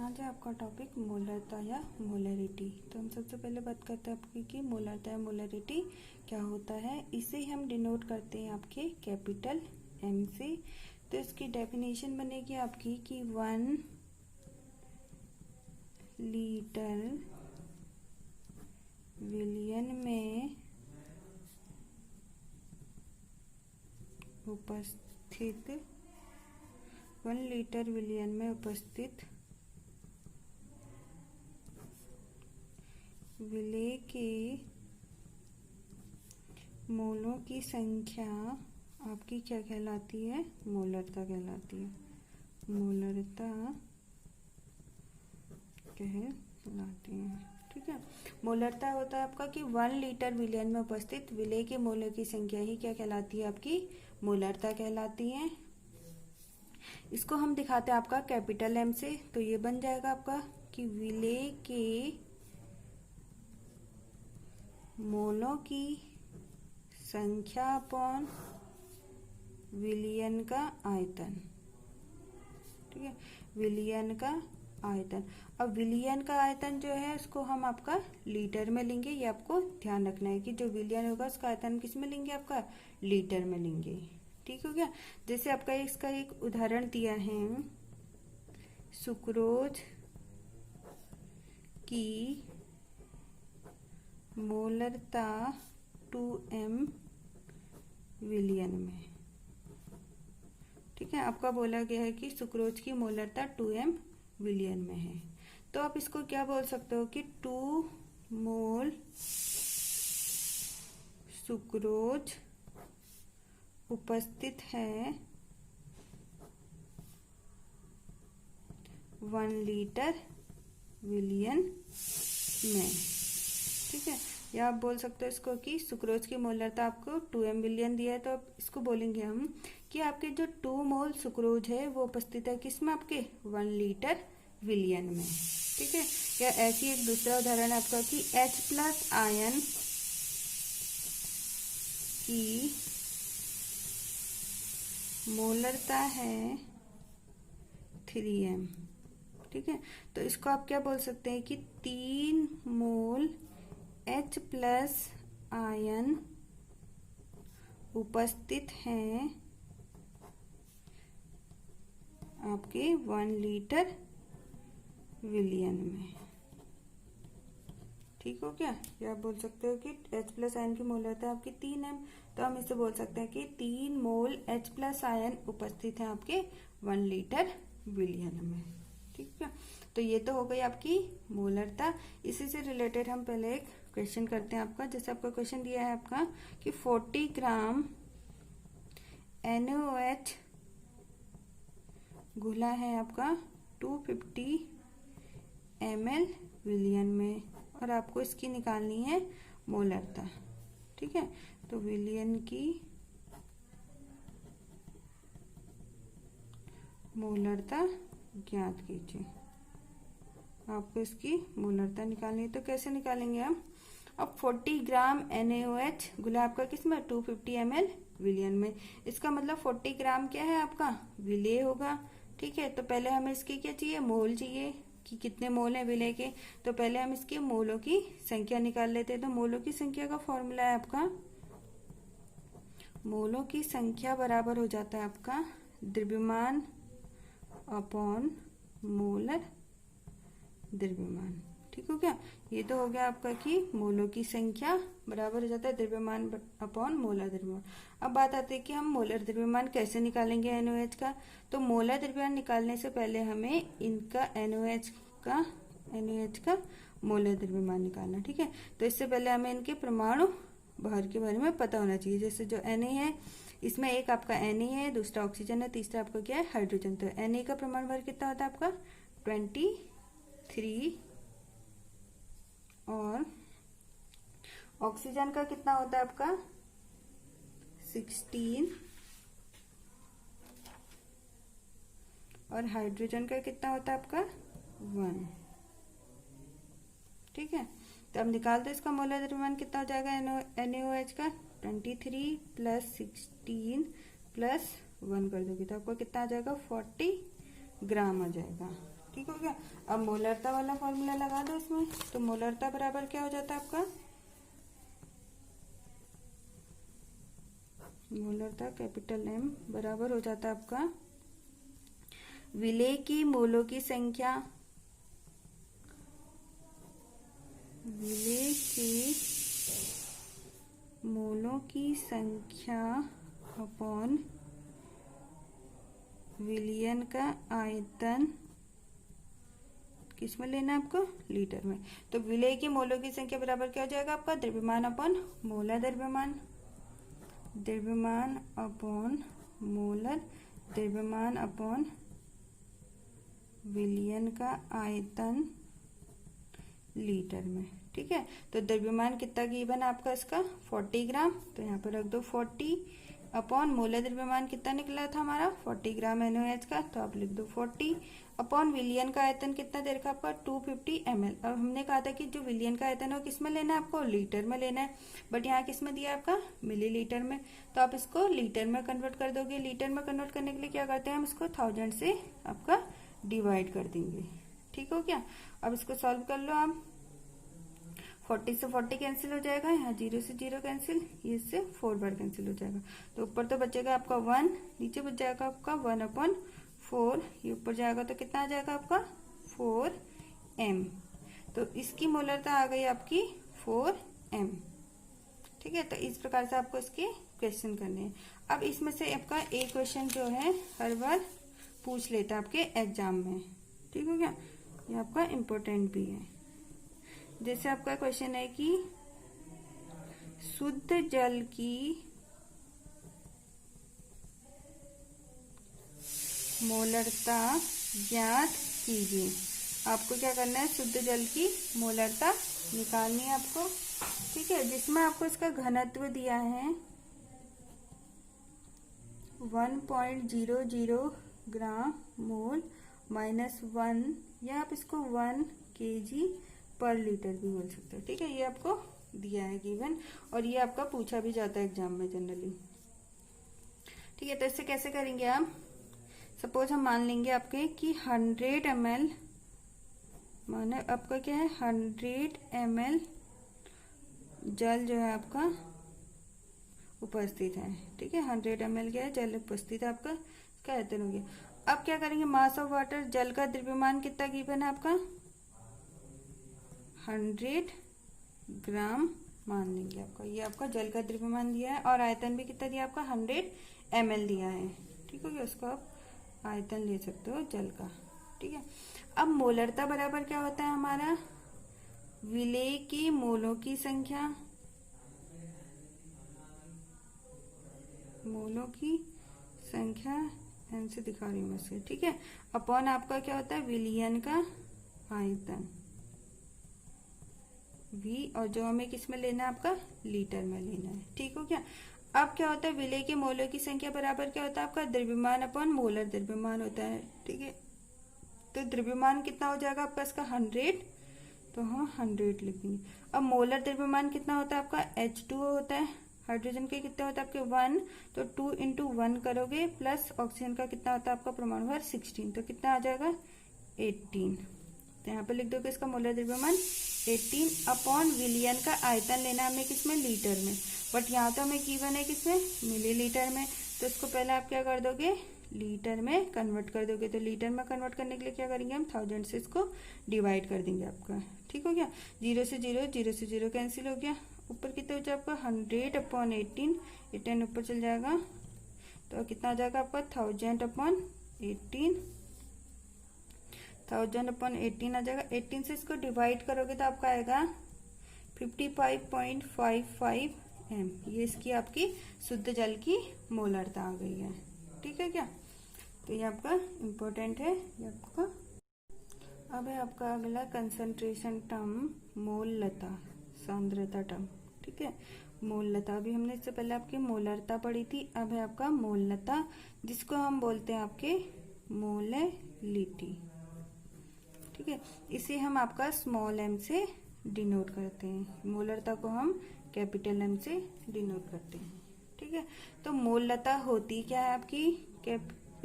आज है आपका टॉपिक मोलरता या मोलरिटी। तो हम सबसे पहले बात करते हैं आपकी कि मोलरता या मोलरिटी क्या होता है। इसे हम डिनोट करते हैं आपके कैपिटल एम से। तो इसकी डेफिनेशन बनेगी आपकी कि 1 लीटर विलियन में उपस्थित 1 लीटर विलियन में उपस्थित विलेय के मोलों की संख्या आपकी क्या कहलाती है? मोलरता कहलाती है। मोलरता कहलाती है। ठीक है। मोलरता होता है आपका कि 1 लीटर विलियन में उपस्थित विलेय के मोलों की संख्या ही क्या कहलाती है? आपकी मोलरता कहलाती है। इसको हम दिखाते हैं आपका कैपिटल एम से। तो ये बन जाएगा आपका कि विलेय के मोलों की संख्या अपॉन विलियन का आयतन। ठीक है, विलियन का आयतन। अब विलियन का आयतन जो है उसको हम आपका लीटर में लेंगे। ये आपको ध्यान रखना है कि जो विलियन होगा उसका आयतन किस में लेंगे? आपका लीटर में लेंगे। ठीक हो गया। जैसे आपका इसका एक उदाहरण दिया है, सुक्रोज की मोलरता 2m विलियन में। ठीक है, आपका बोला गया है कि सुक्रोज की मोलरता 2m विलियन में है। तो आप इसको क्या बोल सकते हो कि 2 मोल सुक्रोज उपस्थित है 1 लीटर विलियन में। ठीक है, या आप बोल सकते हो इसको कि सुक्रोज की मोलरता आपको 2m विलियन दिया है। तो अब इसको बोलेंगे हम कि आपके जो 2 मोल सुक्रोज है वो उपस्थित है किसमें? आपके 1 लीटर विलियन में। ठीक है, या ऐसी एक दूसरा उदाहरण है आपका कि H प्लस आयन की मोलरता है 3m। ठीक है, तो इसको आप क्या बोल सकते हैं कि 3 मोल H प्लस आयन उपस्थित हैं आपके 1 लीटर विलियन में। ठीक हो क्या? या आप बोल सकते हो कि H प्लस आयन की मोलरता है आपकी 3m। तो हम इसे बोल सकते हैं कि 3 मोल H प्लस आयन उपस्थित है आपके 1 लीटर विलियन में। ठीक है, तो ये तो हो गई आपकी मोलरता। इसी से रिलेटेड हम पहले एक क्वेश्चन करते हैं आपका। जैसे आपका क्वेश्चन दिया है आपका कि 40 ग्राम NaOH घुला है आपका 250 ml विलियन में और आपको इसकी निकालनी है मोलरता। ठीक है, तो विलियन की मोलरता ज्ञात कीजिए। आपको इसकी मोलरता निकालनी है। तो कैसे निकालेंगे हम? अब 40 ग्राम NaOH घुला आपका किसमें? 250 ml विलियन में। इसका मतलब 40 ग्राम क्या है? आपका विलेय होगा। ठीक है, तो पहले हमें इसकी क्या चाहिए? मोल चाहिए कि कितने मोल है विलेय के। तो पहले हम इसके मोलों की संख्या निकाल लेते हैं। तो मोलों की संख्या का फॉर्मूला है आपका, मोलों की संख्या बराबर हो जाता है आपका द्रव्यमान अपॉन मोलर द्रव्यमान। ठीक हो गया। ये तो हो गया आपका कि मोलों की संख्या बराबर हो जाता है द्रव्यमान अपॉन मोलर द्रव्यमान। अब बात आती है कि हम मोलर द्रव्यमान कैसे निकालेंगे NaOH का। तो मोलर द्रव्यमान निकालने से पहले हमें इनका NaOH का मोलर द्रव्यमान निकालना। ठीक है, तो इससे पहले हमें इनके परमाणु भार के बारे में पता होना चाहिए। जैसे जो Na है इसमें एक आपका Na है, दूसरा ऑक्सीजन है, तीसरा आपका क्या है? हाइड्रोजन। तो Na का परमाणु भार कितना होता है आपका? 23 और ऑक्सीजन का कितना होता है आपका? 16 और हाइड्रोजन का कितना होता है आपका? 1। ठीक है, तो अब निकाल दो इसका मोलर द्रव्यमान कितना हो जाएगा NaOH का? 23 प्लस 16 प्लस 1 कर दोगे तो आपको कितना आ जाएगा? 40 ग्राम आ जाएगा। ठीक हो गया। अब मोलरता वाला फॉर्मूला लगा दो इसमें। तो मोलरता बराबर क्या हो जाता है आपका, मोलरता कैपिटल एम बराबर हो जाता है आपका विलेय की मोलों की संख्या, विलेय की मोलों की संख्या अपॉन विलयन का आयतन, किसमें लेना है आपको, लीटर में। तो विलेय की मोलों की संख्या बराबर क्या हो जाएगा आपका, द्रव्यमान अपॉन मोलर द्रव्यमान, द्रव्यमान अपॉन मोलर द्रव्यमान अपॉन विलयन का आयतन लीटर में। ठीक है, तो द्रव्यमान कितना गिवन है आपका इसका 40 ग्राम, तो यहाँ पर रख दो 40 अपॉन मोलर द्रव्यमान कितना निकला था हमारा 40 ग्राम NaOH का, तो आप लिख दो 40 अपॉन विलयन का आयतन कितना दे रखा आपका 250 ml। अब हमने कहा था कि जो विलयन का आयतन है वो किस में लेना है आपको, लीटर में लेना है, बट यहाँ किस में दिया आपका मिलीलीटर में। तो आप इसको लीटर में कन्वर्ट कर दोगे। लीटर में कन्वर्ट करने के लिए क्या करते हैं हम इसको 1000 से आपका डिवाइड कर देंगे। ठीक हो गया। अब इसको सॉल्व कर लो आप। 40 से 40 कैंसिल हो जाएगा, यहाँ 0 से 0 कैंसिल, ये इससे 4 बार कैंसिल हो जाएगा। तो ऊपर तो बचेगा आपका 1, नीचे बच जाएगा आपका 1/4, ये ऊपर जाएगा तो कितना आ जाएगा आपका 4m। तो इसकी मोलरता आ गई आपकी 4m। ठीक है, तो इस प्रकार से आपको इसके क्वेश्चन करने हैं। अब इसमें से आपका एक क्वेश्चन जो है हर बार पूछ लेता है आपके एग्जाम में। ठीक हो गया, ये आपका इम्पोर्टेंट भी है। जैसे आपका क्वेश्चन है कि शुद्ध जल की मोलरता ज्ञात कीजिए। आपको क्या करना है, शुद्ध जल की मोलरता निकालनी है आपको। ठीक है, जिसमें आपको इसका घनत्व दिया है 1.00 ग्राम मोल -1, या आप इसको 1 kg पर लीटर भी बोल सकते हो। ठीक है, ये आपको दिया है गिवन, और ये आपका पूछा भी जाता है एग्जाम में जनरली। ठीक है, तो इससे कैसे करेंगे आप, सपोज हम मान लेंगे आपके कि 100 ml, माने आपका क्या है 100 ml जल जो है आपका उपस्थित है। ठीक है, 100 ml क्या है, जल उपस्थित है आपका, इसका आयतन हो गया। अब क्या करेंगे, मास ऑफ वाटर, जल का द्रव्यमान कितना गिवन है आपका 100 ग्राम मान लेंगे आपका, ये आपका जल का द्रव्यमान दिया है, और आयतन भी कितना दिया आपका 100 ml दिया है। ठीक हो गया, उसको आप आयतन ले सकते हो जल का। ठीक है, अब मोलरता बराबर क्या होता है हमारा, विलेय की मोलों की संख्या, मोलों की संख्या एन से दिखा रही हूँ मैं इसे। ठीक है, अपॉन आपका क्या होता है विलयन का आयतन V, और जो हमें किस में लेना है आपका लीटर में लेना है। ठीक हो गया। अब क्या होता है, विलेय के मोलों की संख्या बराबर क्या होता है आपका द्रव्यमान अपॉन मोलर द्रव्यमान होता है। ठीक है, तो द्रव्यमान कितना हो जाएगा आपका इसका 100, तो हम 100 लिखेंगे। अब मोलर द्रव्यमान कितना होता है आपका H2O होता है, हाइड्रोजन के कितने होता है आपके 1, तो 2 × 1 करोगे, प्लस ऑक्सीजन का कितना होता है आपका परमाणु भार 16, तो कितना आ जाएगा 18। तो यहाँ पे लिख दोगे इसका मोलर द्रव्यमान 18 अपॉन विलयन का आयतन लेना हमें किसमें लीटर में, बट यहाँ तो हमें गिवन है किसमें मिलीलीटर में, तो इसको पहले आप क्या कर दोगे लीटर में कन्वर्ट कर दोगे। तो लीटर में कन्वर्ट करने के लिए क्या करेंगे हम 1000 से इसको डिवाइड कर देंगे आपका। ठीक हो गया, 0 से 0 0 से 0 कैंसिल हो गया, ऊपर कितना हो जाएगा आपका 100/18, 18 ऊपर चल जाएगा, तो कितना आ जाएगा आपका 1000/18, 1000/18 आ जाएगा। 18 से इसको डिवाइड करोगे तो आपका आएगा 55.55 m। ये इसकी आपकी शुद्ध जल की मोलरता आ गई है। ठीक है क्या, तो ये आपका इम्पोर्टेंट है ये आपका। अब है आपका अगला कंसंट्रेशन टर्म मोललता, सांद्रता टर्म। ठीक है, मोललता अभी हमने इससे पहले आपकी मोलरता पढ़ी थी, अब है आपका मोललता, जिसको हम बोलते हैं आपके मोलेलिटी। ठीक है, इसे हम आपका स्मॉल m से डिनोट करते हैं, मोलरता को हम कैपिटल M से डिनोट करते हैं। ठीक है, तो मोललता होती क्या है आपकी,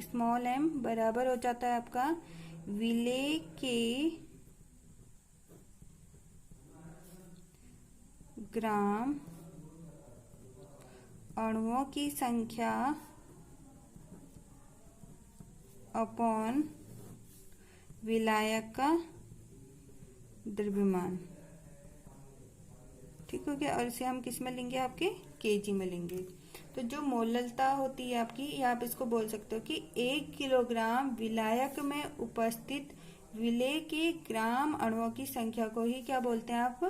स्मॉल m बराबर हो जाता है आपका विलेय के ग्राम अणुओं की संख्या अपॉन विलायक का द्रव्यमान। ठीक हो गया। और इसे हम किस में लेंगे, आपके केजी में लेंगे। तो जो मोललता होती है आपकी, या आप इसको बोल सकते हो कि 1 किलोग्राम विलायक में उपस्थित विलेय के ग्राम अणुओं की संख्या को ही क्या बोलते हैं आप,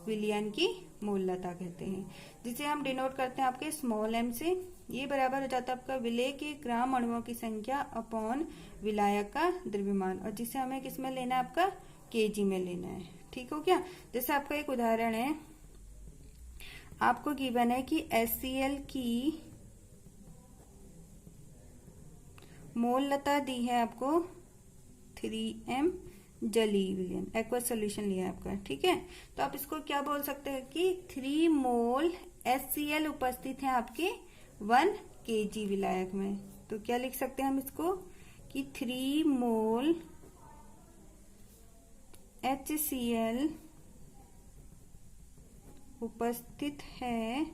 विलयन की मोललता कहते हैं, जिसे हम डिनोट करते हैं आपके स्मॉल m से। ये बराबर हो जाता है आपका विलेय के ग्राम अणुओं की संख्या अपॉन विलायक का द्रव्यमान, और जिसे हमें किस में लेना है, आपका केजी में लेना है। ठीक हो गया। जैसे आपका एक उदाहरण है, आपको गिवन है कि HCl की मोललता दी है आपको 3m जलीय विलयन, एक्वस सॉल्यूशन लिया है आपका। ठीक है, तो आप इसको क्या बोल सकते हैं कि 3 मोल HCl उपस्थित है आपके 1 kg विलायक में। तो क्या लिख सकते हैं हम इसको कि 3 मोल HCl उपस्थित है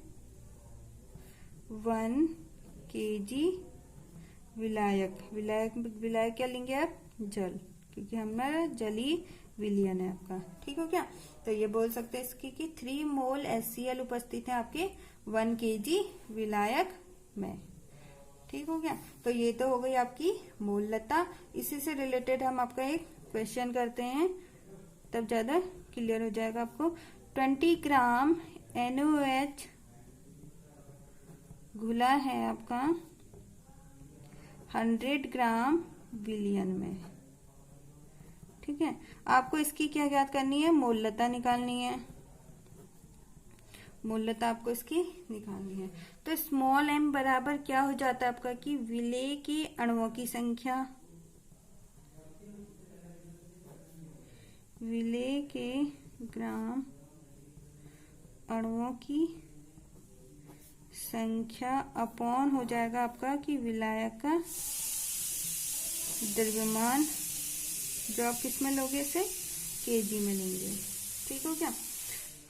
1 kg विलायक। विलायक क्या लेंगे आप, जल, क्योंकि हमारा जलीय विलयन है आपका। ठीक हो क्या। तो ये बोल सकते हैं इसकी कि 3 मोल HCl उपस्थित है आपके 1 kg विलायक में। ठीक हो गया। तो ये तो हो गई आपकी मोललता। इसी से रिलेटेड हम आपका एक क्वेश्चन करते हैं, तब ज्यादा क्लियर हो जाएगा आपको। 20 ग्राम NaOH घुला है आपका 100 ग्राम विलयन में। ठीक है, आपको इसकी क्या ज्ञात करनी है, मोललता निकालनी है। मोललता आपको इसकी निकालनी है। तो स्मॉल m बराबर क्या हो जाता है आपका कि विलेय के अणुओं की संख्या, विलेय के ग्राम अणुओं की संख्या अपॉन हो जाएगा आपका कि विलायक का द्रव्यमान, जो आप किस में लोगे, इसे केजी में लेंगे। ठीक हो क्या।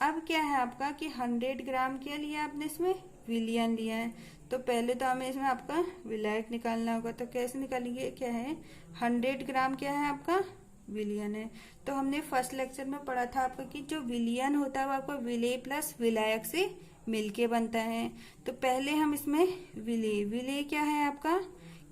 अब क्या है आपका कि 100 ग्राम क्या लिया आपने, इसमें विलयन लिया है। तो पहले तो हमें इसमें आपका विलायक निकालना होगा। तो कैसे निकालेंगे, क्या है 100 ग्राम क्या है आपका विलयन है। तो हमने फर्स्ट लेक्चर में पढ़ा था आपका कि जो विलयन होता है वो आपका विलेय प्लस विलायक से मिलके बनता है। तो पहले हम इसमें विलेय क्या है आपका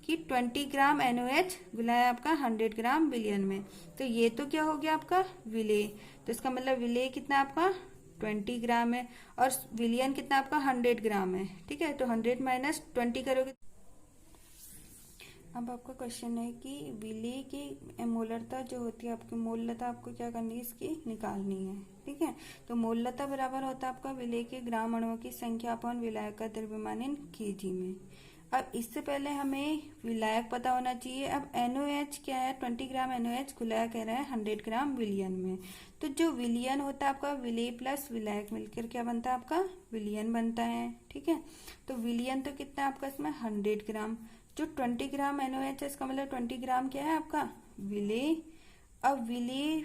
कि 20 ग्राम NaOH घुला है आपका 100 ग्राम विलयन में। तो ये तो क्या हो गया आपका विलेय। तो इसका मतलब विलेय कितना आपका 20 ग्राम है, और विलयन कितना आपका 100 ग्राम है। ठीक है, तो 100 माइनस 20 करोगे। अब आपका क्वेश्चन है कि विलेय की मोलरता जो होती है आपकी, मोललता आपको क्या करनी है, इसकी निकालनी है। ठीक है, तो मोललता बराबर होता है आपका विलेय के ग्राम अणुओं की संख्या अपॉन विलायक का द्रव्यमान इन केजी में। अब इससे पहले हमें विलायक पता होना चाहिए। अब NaOH क्या है, 20 ग्राम NaOH घुलाया कह रहा है 100 ग्राम विलयन में। तो जो विलयन होता है आपका विलेय प्लस विलायक मिलकर क्या बनता है आपका विलयन बनता है। ठीक है, तो विलयन तो कितना है आपका इसमें 100 ग्राम। जो 20 ग्राम NaOH है, इसका मतलब 20 ग्राम क्या है आपका विलेय। अब विलेय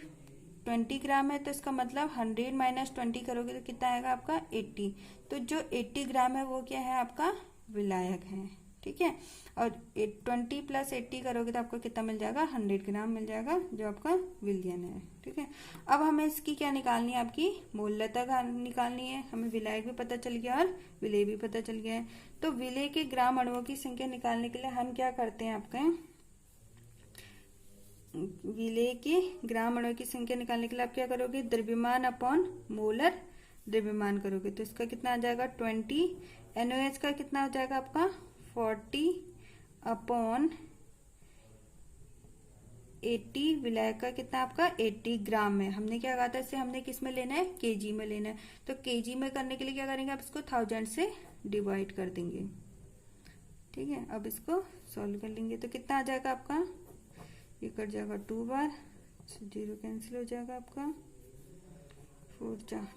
20 ग्राम है, तो इसका मतलब 100 माइनस 20 करोगे तो कितना आएगा आपका 80। तो जो 80 ग्राम है वो क्या है आपका विलायक है। ठीक है, और 20 प्लस 80 करोगे तो आपको कितना मिल जाएगा 100 ग्राम मिल जाएगा, जो आपका विलयन है। ठीक है, अब हमें इसकी क्या निकालनी है, आपकी मोललता निकालनी है। हमें विलायक भी पता चल गया और विलेय भी पता चल गया है। तो विलेय के ग्राम अणुओं की संख्या निकालने के लिए हम क्या करते हैं, आपके विलेय के ग्राम अणुओं की संख्या निकालने के लिए आप क्या करोगे, द्रव्यमान अपॉन मोलर द्रव्यमान करोगे। तो इसका कितना आ जाएगा 20, NaOH का कितना हो जाएगा आपका 40 अपॉन 80, विलायक का कितना आपका 80 ग्राम है। हमने क्या कहा था, इसे हमने किस में लेना है, केजी में लेना है। तो केजी में करने के लिए क्या करेंगे, आप इसको 1000 से डिवाइड कर देंगे। ठीक है, अब इसको सॉल्व कर लेंगे तो कितना आ जाएगा आपका, ये कट जाएगा 2 बार, 0 कैंसिल हो जाएगा आपका,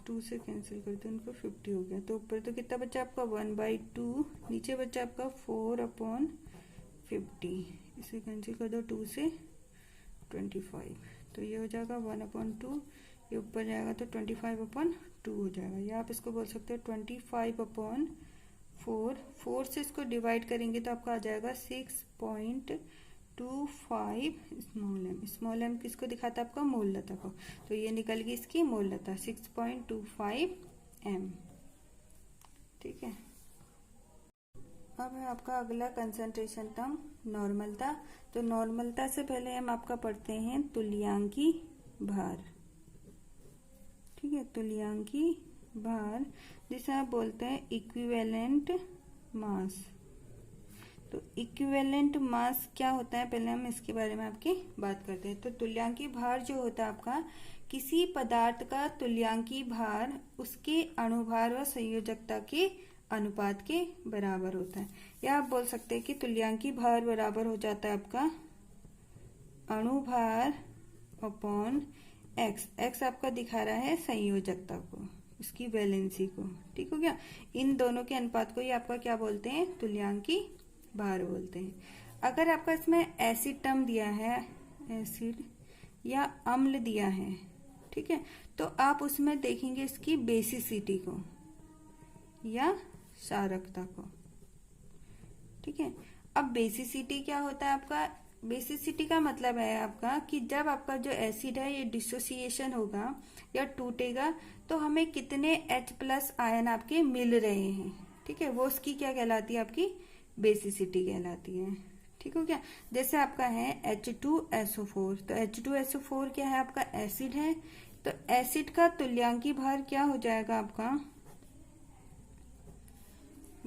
2 से कैंसिल कर दो उनको, 50 हो गया। तो ऊपर तो कितना बचा आपका 1/2, नीचे बचा आपका 4/50। इसे कैंसिल कर दो 2 से 25, तो ये हो जाएगा 1/2, ये ऊपर जाएगा तो 25/2 हो जाएगा, या आप इसको बोल सकते हो 25/4। 4 से इसको डिवाइड करेंगे तो आपका आ जाएगा 6.25 स्मॉल एम किसको दिखाता है? आपका मोललता को, तो ये निकल गई इसकी मोललता 6.25 एम। ठीक है, अब है आपका अगला कंसंट्रेशन टर्म नॉर्मलता। तो नॉर्मलता से पहले हम आपका पढ़ते हैं तुल्यांकी भार। ठीक है, तुल्यांकी भार जिसे आप बोलते हैं इक्विवेलेंट मास। तो इक्विवेलेंट मास क्या होता है, पहले हम इसके बारे में आपकी बात करते हैं। तो तुल्यांकी भार जो होता है आपका, किसी पदार्थ का तुल्यांकी भार उसके अणुभार व संयोजकता के अनुपात के बराबर होता है, या आप बोल सकते हैं कि तुल्यांकी भार बराबर हो जाता है आपका अणुभार अपॉन एक्स। एक्स आपका दिखा रहा है संयोजकता को, इसकी वैलेंसी को। ठीक हो गया, इन दोनों के अनुपात को ही आपका क्या बोलते हैं? तुल्यांकी भार बोलते हैं। अगर आपका इसमें एसिड टर्म दिया है, एसिड या अम्ल दिया है, ठीक है, तो आप उसमें देखेंगे इसकी बेसिसिटी को या क्षारकता को। ठीक है, अब बेसिसिटी क्या होता है आपका? बेसिसिटी का मतलब है आपका कि जब आपका जो एसिड है ये डिसोसिएशन होगा या टूटेगा तो हमें कितने H+ आयन आपके मिल रहे हैं। ठीक है, वो उसकी क्या कहलाती है? आपकी बेसिसिटी कहलाती है। ठीक हो गया, जैसे आपका है H2SO4, तो H2SO4 क्या है? आपका एसिड है, तो एसिड का तुल्यांकी भार क्या हो जाएगा आपका?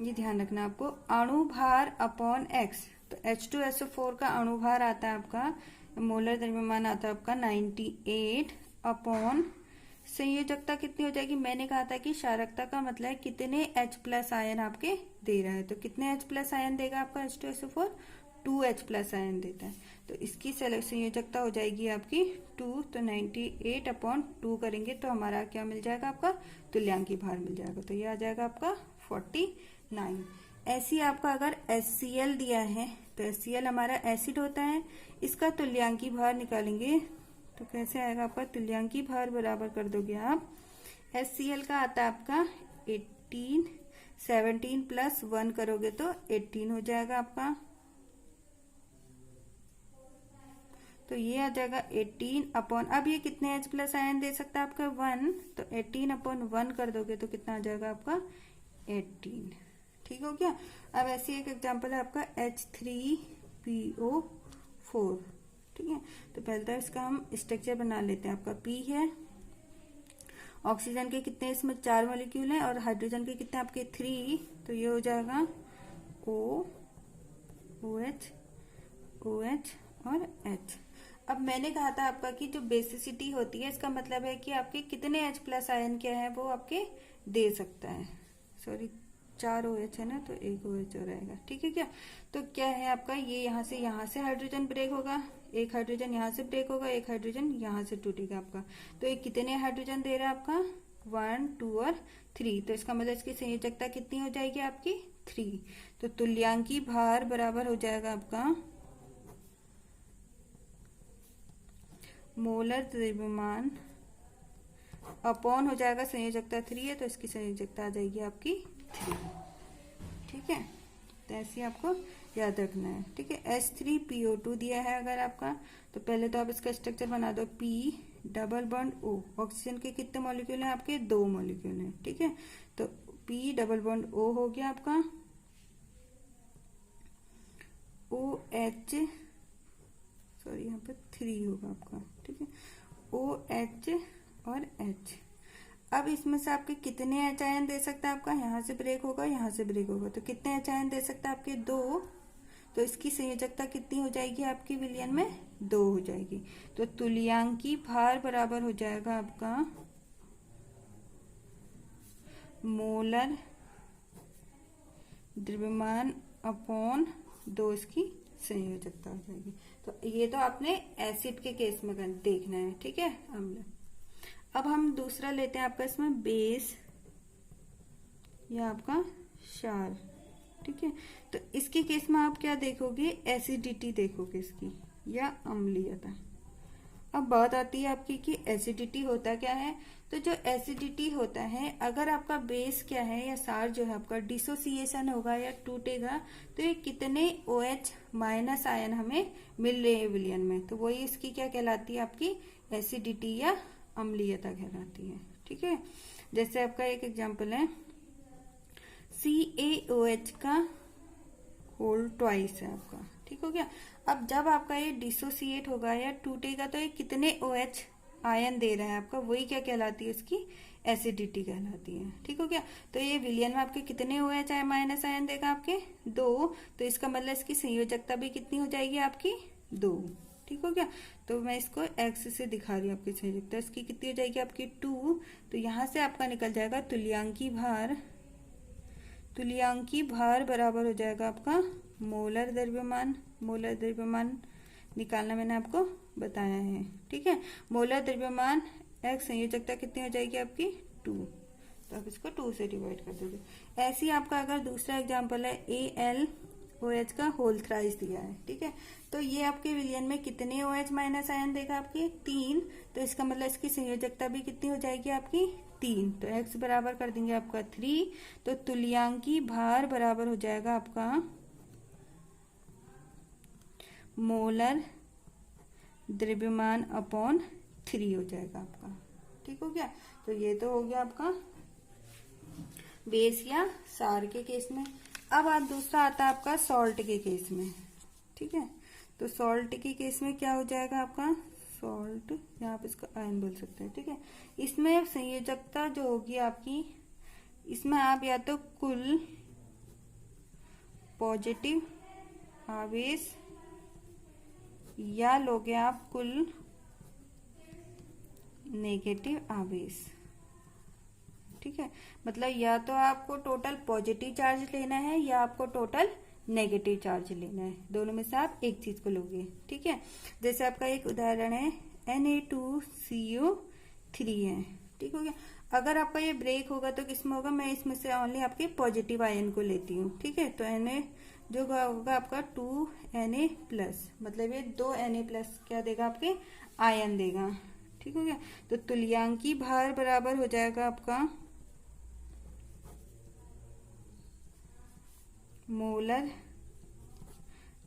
ये ध्यान रखना आपको, अणुभार अपॉन एक्स। तो H2SO4 का अणुभार आता है आपका, मोलर द्रव्यमान आता है आपका 98 अपॉन संयोजकता कितनी हो जाएगी? मैंने कहा था कि क्षारकता का मतलब है कितने H+ आयन आपके दे रहा है, तो कितने H+ आयन देगा आपका H2SO4? 2 H+ आयन देता है, तो इसकी संयोजकता हो जाएगी आपकी 2, तो 98/2 करेंगे तो हमारा क्या मिल जाएगा? आपका तुल्यांकी भार मिल जाएगा, तो ये आ जाएगा आपका 49। ऐसी आपका अगर HCl दिया है, तो HCl हमारा एसिड होता है, इसका तुल्यांकी भार निकालेंगे तो कैसे आएगा? आपका तुल्यांकी भार बराबर कर दोगे आप, HCl का आता है आपका 18, 17 + 1 करोगे तो 18 हो जाएगा आपका, तो ये आ जाएगा 18 अपॉन, अब ये कितने H+ आयन दे सकता है? आपका 1, तो 18/1 कर दोगे तो कितना आ जाएगा आपका? 18। ठीक हो गया। अब ऐसी एक एग्जांपल है आपका H3PO4। ठीक है, तो पहले तो इसका हम स्ट्रक्चर बना लेते हैं। आपका P है, ऑक्सीजन के कितने इसमें 4 मॉलिक्यूल हैं और हाइड्रोजन के कितने आपके 3, तो ये हो जाएगा O, OH, OH और H। अब मैंने कहा था आपका कि जो बेसिसिटी होती है इसका मतलब है कि आपके कितने H+ आयन क्या है वो आपके दे सकता है। सॉरी, 4 OH है ना, तो 1 OH और आएगा। ठीक है क्या, तो क्या है आपका ये यहाँ से हाइड्रोजन ब्रेक होगा, एक हाइड्रोजन यहाँ से ब्रेक होगा, एक हाइड्रोजन यहाँ से टूटेगा आपका, तो ये कितने हाइड्रोजन दे रहा है आपका? 1, 2 और 3, तो इसका मतलब इसकी संयोजकता कितनी हो जाएगी आपकी? 3। तो तुल्यांकी भार बराबर हो जाएगा आपका मोलर द्रव्यमान अपॉन हो जाएगा संयोजकता 3 है, तो इसकी संयोजकता आ जाएगी आपकी 3। ठीक है, तो ऐसे आपको याद रखना है। ठीक है, H3PO2 दिया है अगर आपका, तो पहले तो आप इसका स्ट्रक्चर बना दो। P double bond O, oxygen के कितने मॉलिक्यूल हैं आपके? 2 मॉलिक्यूल हैं। ठीक है, तो P डबल बॉन्ड O हो गया आपका, OH, सॉरी यहाँ पे 3 होगा आपका। ठीक है, OH और H। अब इसमें से आपके कितने H आयन दे सकता है? आपका यहाँ से ब्रेक होगा, यहाँ से ब्रेक होगा, तो कितने H आयन दे सकता है? आपके 2, तो इसकी संयोजकता कितनी हो जाएगी आपकी विलयन में? 2 हो जाएगी। तो तुल्यांकी भार बराबर हो जाएगा आपका मोलर द्रव्यमान अपॉन 2, इसकी संयोजकता हो जाएगी। तो ये तो आपने एसिड के केस में देखना है। ठीक है, अम्ल। अब हम दूसरा लेते हैं आपका इसमें बेस या आपका क्षार। ठीक है, तो इसके केस में आप क्या देखोगे? एसिडिटी देखोगे इसकी या अम्लीयता। अब बात आती है आपकी कि एसिडिटी होता क्या है। तो जो एसिडिटी होता है, अगर आपका बेस क्या है या सार जो है आपका डिसोसिएशन होगा या टूटेगा, तो ये कितने OH माइनस आयन हमें मिल रहे हैं विलयन में, तो वही इसकी क्या कहलाती है, आपकी एसिडिटी या अम्लीयता कहलाती है। ठीक है, जैसे आपका एक एग्जाम्पल है CaOH का होल ट्वाइस है आपका। ठीक हो गया। अब जब आपका ये डिसोसिएट होगा या टूटेगा तो ये कितने OH आयन दे रहा है आपका, वही क्या कहलाती है, उसकी एसिडिटी कहलाती है। ठीक हो गया। तो ये विलयन में आपके कितने OH माइनस आयन देगा, आपके 2, तो इसका मतलब इसकी संयोजकता भी कितनी हो जाएगी, आपकी 2। ठीक हो गया। तो मैं इसको एक्स से दिखा रही हूँ, आपकी संयोजकता इसकी कितनी हो जाएगी, आपकी 2। तो यहां से आपका निकल जाएगा तुल्यांकी भार। तुल्यांकी भार बराबर हो जाएगा आपका मोलर द्रव्यमान। मोलर द्रव्यमान निकालना मैंने आपको बताया है। ठीक है, मोलर द्रव्यमान एक्स, संयोजकता कितनी हो जाएगी आपकी 2, तो आप इसको 2 से डिवाइड कर दोगे। ऐसे ही आपका अगर दूसरा एग्जांपल है AlOH का होल थ्राइस दिया है। ठीक है, तो ये आपके विलयन में कितने OH माइनस आयन देगा, आपके 3, तो इसका मतलब इसकी संयोजकता भी कितनी हो जाएगी, आपकी 3। तो x बराबर कर देंगे आपका 3, तो तुल्यांकी भार बराबर हो जाएगा आपका मोलर द्रव्यमान अपॉन 3 हो जाएगा आपका। ठीक हो गया। तो ये तो हो गया आपका बेस या सार के केस में। अब आप दूसरा आता है आपका सॉल्ट के केस में। ठीक है, तो सॉल्ट के केस में क्या हो जाएगा आपका, सॉल्ट, यहाँ पे इसका आयन बोल सकते हैं। ठीक है, इसमें संयोजकता जो होगी आपकी, इसमें आप या तो कुल पॉजिटिव आवेश या लोगे आप कुल नेगेटिव आवेश। ठीक है, मतलब या तो आपको टोटल पॉजिटिव चार्ज लेना है या आपको टोटल नेगेटिव चार्ज लेना है, दोनों में से आप एक चीज को लोगे। ठीक है, जैसे आपका एक उदाहरण है Na2CO3 है। ठीक हो गया। अगर आपका ये ब्रेक होगा तो किसमें होगा, मैं इसमें से ओनली आपके पॉजिटिव आयन को लेती हूँ। ठीक है, तो Na जो होगा आपका 2Na+, मतलब ये 2Na+ क्या देगा, आपके आयन देगा। ठीक हो गया। तो तुल्यांकी भार बराबर हो जाएगा आपका मोलर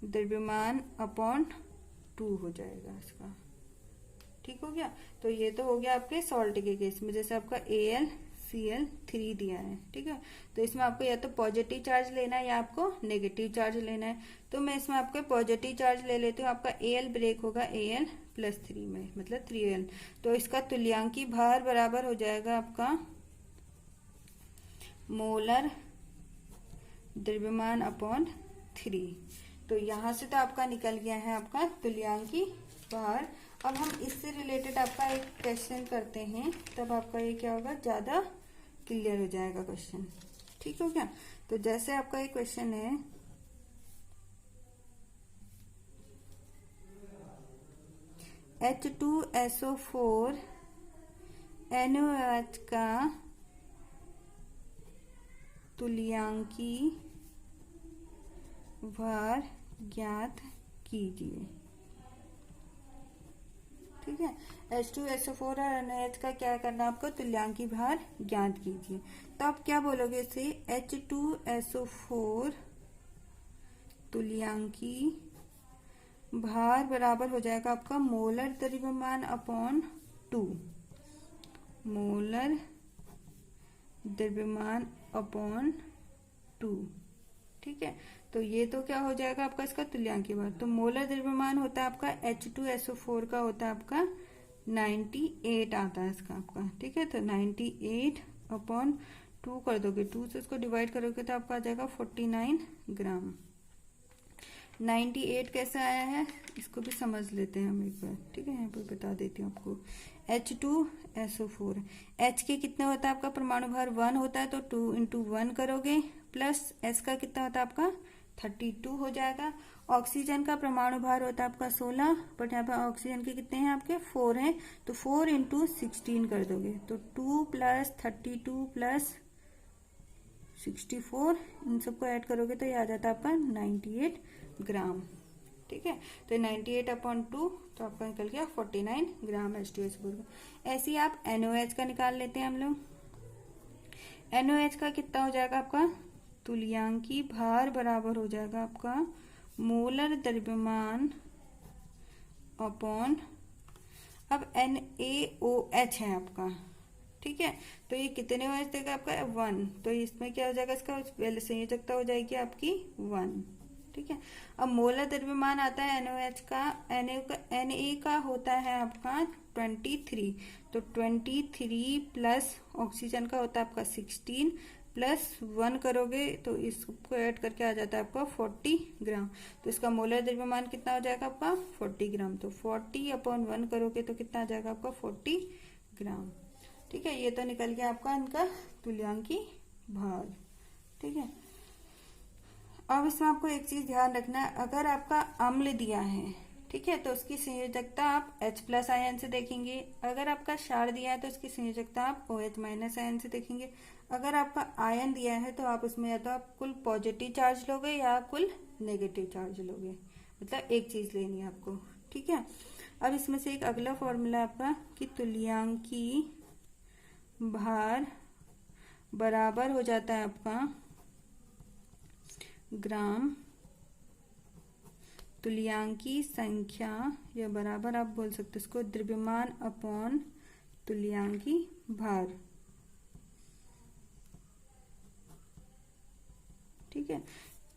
द्रव्यमान अपॉन 2 हो जाएगा इसका। ठीक हो गया। तो ये तो हो गया आपके सॉल्ट के केस में, जैसे आपका AlCl3 दिया है। ठीक है, तो इसमें आपको या तो पॉजिटिव चार्ज लेना है या आपको नेगेटिव चार्ज लेना है। तो मैं इसमें आपको पॉजिटिव चार्ज ले लेती हूँ। आपका Al ब्रेक होगा Al+3 में, मतलब 3Al। तो इसका तुल्यांकी भार बराबर हो जाएगा आपका मोलर द्रव्यमान अपॉन 3। तो यहां से तो आपका निकल गया है आपका तुल्यांकी भार। अब हम इससे रिलेटेड आपका एक क्वेश्चन करते हैं, तब आपका ये क्या होगा, ज्यादा क्लियर हो जाएगा क्वेश्चन। ठीक हो गया। तो जैसे आपका एक क्वेश्चन है, H2SO4 NaOH का तुल्यांकी भार ज्ञात कीजिए। ठीक है, H2SO4 और NaOH का क्या करना, आपको तुल्यांकी भार ज्ञात कीजिए। तो आप क्या बोलोगे इसे, H2SO4 तुल्यांकी भार बराबर हो जाएगा आपका मोलर द्रव्यमान अपॉन 2। मोलर द्रव्यमान अपॉन 2। ठीक है, तो ये तो क्या हो जाएगा आपका इसका तुल्यांकी भार। तो मोलर द्रव्यमान होता है आपका H2SO4 का होता है आपका 98 आता है इसका आपका। ठीक है, तो 98 अपॉन 2 कर दोगे, 2 से इसको डिवाइड करोगे तो आपका आ जाएगा 49 ग्राम। 98 कैसे आया है, इसको भी समझ लेते हैं हम एक बार। ठीक है, यहाँ पर बता देती हूँ आपको। H2SO4, H के कितना होता है आपका परमाणु भार 1 होता है, तो 2 × 1 करोगे, प्लस S का कितना होता है आपका 32 हो जाएगा। ऑक्सीजन का परमाणु भार होता है आपका 16, बट यहाँ पर ऑक्सीजन के कितने हैं आपके 4 हैं, तो 4 × 16 कर दोगे, तो 2 + 32 + 64, इन सबको ऐड करोगे तो ये आ जाता है आपका 98 ग्राम। ठीक है। तो 98/2 तो आपका निकल गया 49 ग्राम H2SO4। ऐसे ही आप NOH का निकाल लेते हैं हम लोग। NOH का कितना हो जाएगा आपका, तुल्यांकी भार बराबर हो जाएगा आपका मोलर द्रव्यमान अपॉन, अब NaOH है आपका, ठीक है। तो ये कितने OH देगा आपका 1, तो इसमें क्या हो जाएगा, इसका संयोजकता हो जाएगी आपकी 1, ठीक है। अब मोलर द्रव्यमान आता है NOH का, Na का होता है आपका 23, तो 23 प्लस ऑक्सीजन का होता है आपका 16 प्लस 1 करोगे तो इसको ऐड करके आ जाता है आपका 40 ग्राम। तो इसका मोलर द्रव्यमान कितना हो जाएगा आपका 40 ग्राम। तो 40/1 करोगे तो कितना आ जाएगा आपका 40 ग्राम, ठीक है। ये तो निकल गया आपका इनका तुल्यांकी भार, ठीक है। अब इसमें आपको एक चीज ध्यान रखना है, अगर आपका अम्ल दिया है, ठीक है, तो उसकी संयोजकता आप H+ आयन से देखेंगे। अगर आपका क्षार दिया है तो उसकी संयोजकता आप OH- आयन से देखेंगे। अगर आपका आयन दिया है तो आप उसमें या तो आप कुल पॉजिटिव चार्ज लोगे या कुल नेगेटिव चार्ज लोगे, मतलब एक चीज लेनी है आपको, ठीक है। अब इसमें से एक अगला फॉर्मूला आपका कि तुल्यांकी भार बराबर हो जाता है आपका ग्राम तुल्यांकी संख्या, या बराबर आप बोल सकते हो इसको द्रव्यमान अपॉन तुल्यांकी भार, ठीक है।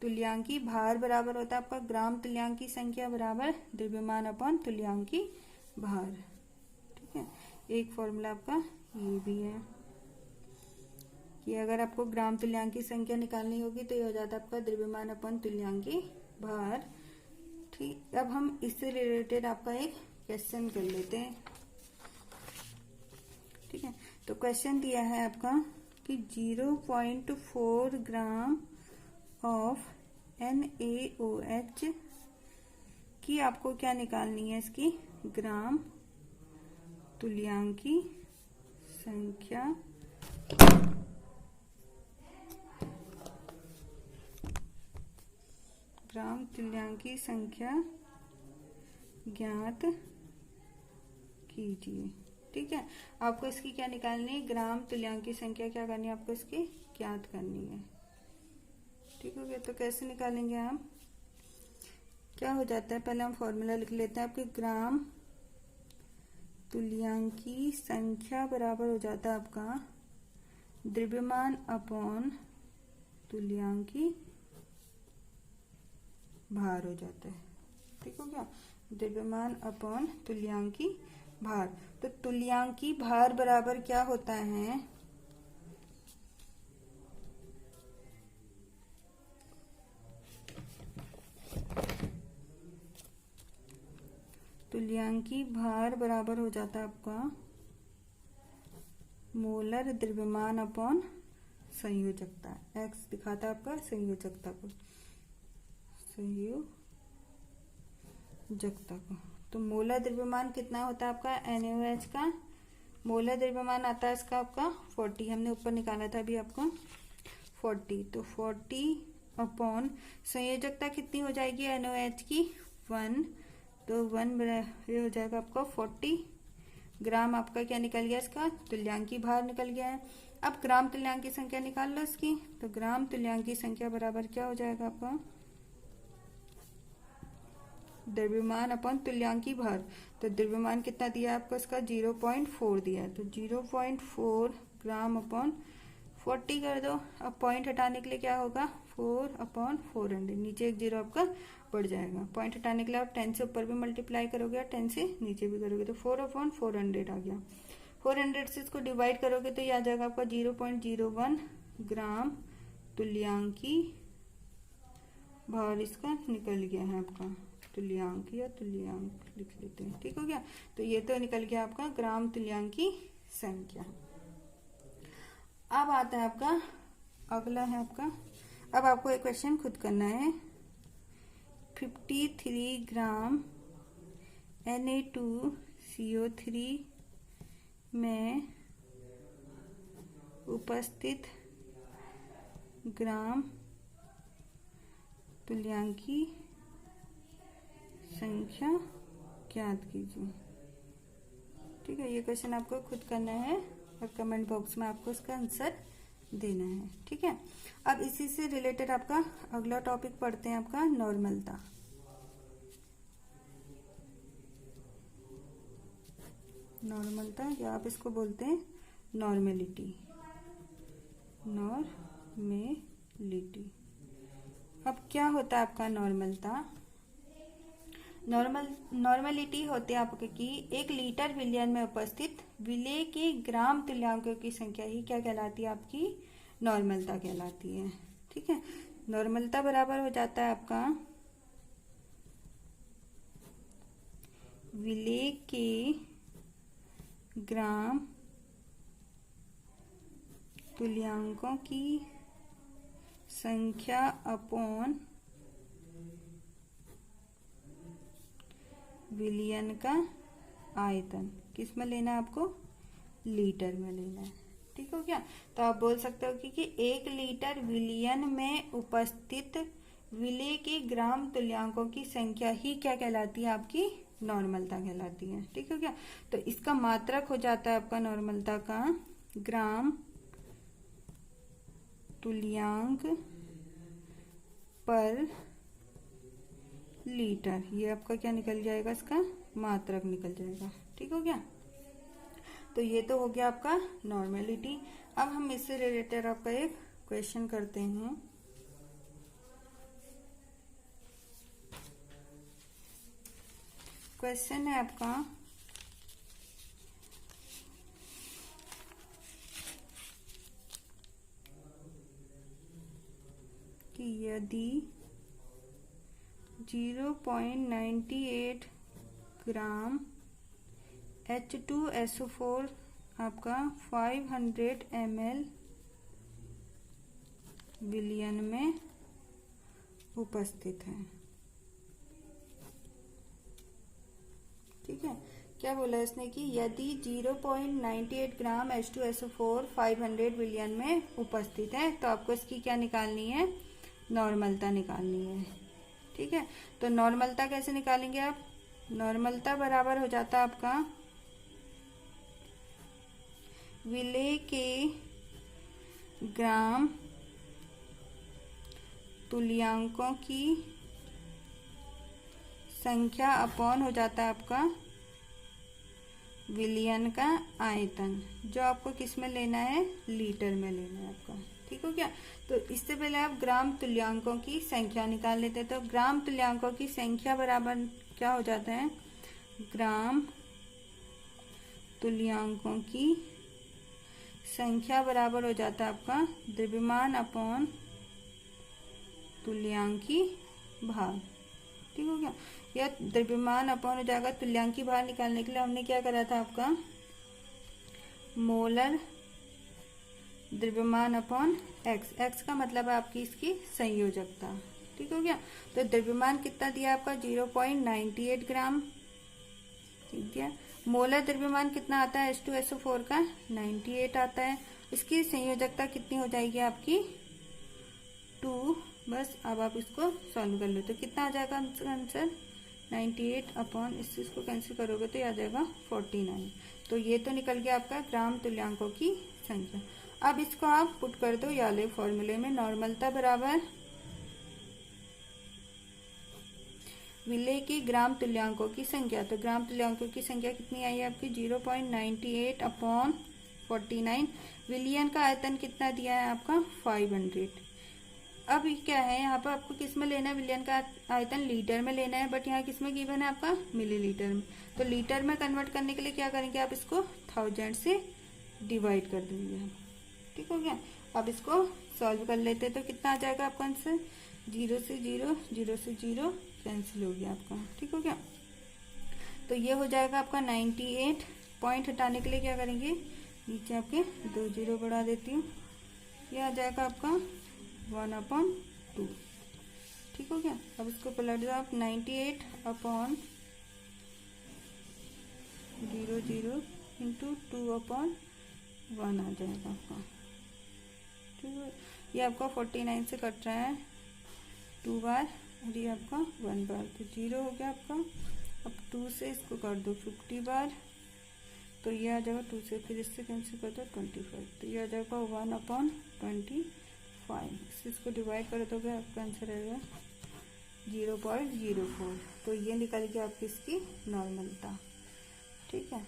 तुल्यांकी भार बराबर होता है आपका ग्राम तुल्यांकी संख्या बराबर द्रव्यमान अपॉन तुल्यांकी भार, ठीक है। एक फॉर्मूला आपका ये भी है कि अगर आपको ग्राम तुल्यांकी संख्या निकालनी होगी तो ये हो जाता है आपका द्रव्यमान अपॉन तुल्यांकी भार, ठीक। अब हम इससे रिलेटेड आपका एक क्वेश्चन कर लेते हैं, ठीक है। तो क्वेश्चन दिया है आपका कि 0.4 ग्राम ऑफ NaOH की आपको क्या निकालनी है, इसकी ग्राम तुल्यांकी संख्या, ग्राम तुल्यांकी संख्या ज्ञात कीजिए, ठीक है। आपको इसकी क्या निकालनी है, ग्राम तुल्यांकी संख्या क्या करनी है आपको, इसकी ज्ञात करनी है, ठीक हो गया। तो कैसे निकालेंगे हम, क्या हो जाता है, पहले हम फॉर्मूला लिख लेते हैं। आपके ग्राम तुल्यांकी संख्या बराबर हो जाता है आपका द्रव्यमान अपॉन तुल्यांकी भार हो जाता है, ठीक हो गया। द्रव्यमान अपॉन तुल्यांकी भार, तो तुल्यांकी भार बराबर क्या होता है, तुल्यांकी भार बराबर हो जाता है आपका मोलर द्रव्यमान अपॉन संयोजकता, एक्स दिखाता है आपका संयोजकता को, संयोजकता को। तो मोलर द्रव्यमान कितना होता है आपका NaOH का, मोलर द्रव्यमान आता है इसका आपका 40, हमने ऊपर निकाला था अभी आपको 40, तो 40 अपॉन संयोजकता कितनी हो जाएगी NaOH की 1, तो 1 ये हो जाएगा आपका 40 ग्राम, आपका क्या निकल गया, इसका तुल्यांकी भार निकल गया है। अब ग्राम तुल्यांकी संख्या निकाल लो इसकी, तो ग्राम तुल्यांकी संख्या बराबर क्या हो जाएगा आपका द्रव्यमान अपन तुल्यांकी भार, तो द्रव्यमान कितना दिया है आपको, इसका 0.4 दिया है, तो 0.4 ग्राम अपॉन 40 कर दो। अब पॉइंट हटाने के लिए क्या होगा 4/400, नीचे एक जीरो आपका बढ़ जाएगा। पॉइंट हटाने के लिए आप 10 से ऊपर भी मल्टीप्लाई करोगे और 10 से नीचे भी करोगे, तो 4/400 आ गया। 400 से इसको डिवाइड करोगे तो ये आ जाएगा आपका 0.01 ग्राम तुल्यांकी भार, इसका निकल गया है आपका तुल्यांक या तुल्यांक लिख लेते हैं, ठीक हो गया। तो ये तो निकल गया आपका ग्राम तुल्यांकी संख्या। अब आता है आपका अगला है आपका, अब आपको एक क्वेश्चन खुद करना है। 53 ग्राम Na2CO3 में उपस्थित ग्राम तुल्यांकी संख्या ज्ञात कीजिए। ठीक है, ये क्वेश्चन आपको खुद करना है और कमेंट बॉक्स में आपको इसका आंसर देना है। ठीक है, अब इसी से रिलेटेड आपका अगला टॉपिक पढ़ते हैं, आपका नॉर्मलता। नॉर्मलता या आप इसको बोलते हैं नॉर्मेलिटी। नॉर्मेलिटी, अब क्या होता है आपका नॉर्मलता? नॉर्मेलिटी होती है आपके कि 1 लीटर विलयन में उपस्थित विलेय के ग्राम तुल्यांकों की संख्या ही क्या कहलाती है? आपकी नॉर्मलता कहलाती है। ठीक है, नॉर्मलता बराबर हो जाता है आपका विलेय के ग्राम तुल्यांकों की संख्या अपॉन विलयन का आयतन। किस में लेना है आपको? लीटर में लेना है। ठीक हो गया, तो आप बोल सकते हो कि 1 लीटर विलयन में उपस्थित विलेय के ग्राम तुल्यांकों की संख्या ही क्या कहलाती है? आपकी नॉर्मलता कहलाती है। ठीक हो गया, तो इसका मात्रक हो जाता है आपका नॉर्मलता का ग्राम तुल्यांक पर लीटर। ये आपका क्या निकल जाएगा? इसका मात्रक निकल जाएगा। ठीक हो गया, तो ये तो हो गया आपका नॉर्मेलिटी। अब हम इससे रिलेटेड आपका एक क्वेश्चन करते हैं। क्वेश्चन है आपका कि यदि 0.98 ग्राम H2SO4 आपका 500 ml विलयन में उपस्थित है। ठीक है, क्या बोला इसने कि यदि 0.98 ग्राम H2SO4 500 विलयन में उपस्थित है तो आपको इसकी क्या निकालनी है? नॉर्मलता निकालनी है। ठीक है, तो नॉर्मलता कैसे निकालेंगे आप? नॉर्मलता बराबर हो जाता है आपका विलेय के ग्राम तुल्यांकों की संख्या अपॉन हो जाता है आपका विलयन का आयतन, जो आपको किस में लेना है? लीटर में लेना है आपका। ठीक हो गया, तो इससे पहले आप ग्राम तुल्यांकों की संख्या निकाल लेते हैं। तो ग्राम तुल्यांकों की संख्या बराबर क्या हो जाता है? ग्राम तुल्यांकों की संख्या बराबर हो जाता है आपका द्रव्यमान अपॉन तुल्यांकी भार। ठीक हो गया, या द्रव्यमान अपॉन हो जाएगा तुल्यांकी भार। निकालने के लिए हमने क्या करा था? आपका मोलर द्रव्यमान अपॉन एक्स। एक्स का मतलब है आपकी इसकी संयोजकता। ठीक हो गया, तो द्रव्यमान कितना दिया आपका? 0.98 ग्राम। ठीक है, मोलर द्रव्यमान कितना आता है H2SO4 का? 98 आता है। इसकी संयोजकता कितनी हो जाएगी आपकी? 2। बस अब आप इसको सॉल्व कर लो तो कितना आ जाएगा आंसर? 98 अपॉन इस चीज को कैंसिल करोगे तो आ जाएगा 49। तो ये तो निकल गया आपका ग्राम तुल्यांकों की संख्या। अब इसको आप पुट कर दो ये वाले फॉर्मूले में। नॉर्मलता बराबर विलेय की ग्राम तुल्यांकों की संख्या। तो ग्राम तुल्यांकों की संख्या कितनी आई है आपकी? 0.98 अपॉन 49। विलयन का आयतन कितना दिया है आपका? 500। अब क्या है यहाँ पर आपको किस में लेना है? विलयन का आयतन लीटर में लेना है, बट यहाँ किस में गिवन है आपका? मिलीलीटर में। तो लीटर में कन्वर्ट करने के लिए क्या करेंगे? आप इसको 1000 से डिवाइड कर देंगे। ठीक हो गया, अब इसको सॉल्व कर लेते हैं तो कितना आ जाएगा आपका आंसर? 0 से 0, 0 से 0 कैंसिल हो गया आपका। ठीक हो गया, तो ये हो जाएगा आपका 98। पॉइंट हटाने के लिए क्या करेंगे? नीचे आपके 2 0 बढ़ा देती हूँ, ये आ जाएगा आपका 1/2। ठीक हो गया, अब इसको पलट दो आप। 98 अपॉन 0 0 इंटू 2/1 आ जाएगा आपका। ठीक है, ये आपका 49 से कट रहा है 2 बार और ये आपका 1 बार, तो 0 हो गया आपका अब 2 से इसको कर दो 50 बार, तो ये आ जाएगा 2 से, फिर इससे कैंसिल कर दो 25, तो ये आ जाएगा 1/25। इसको डिवाइड करो तो क्या आपका आंसर आएगा 0.04। तो ये निकल के आपकी इसकी नॉर्मलता। ठीक है।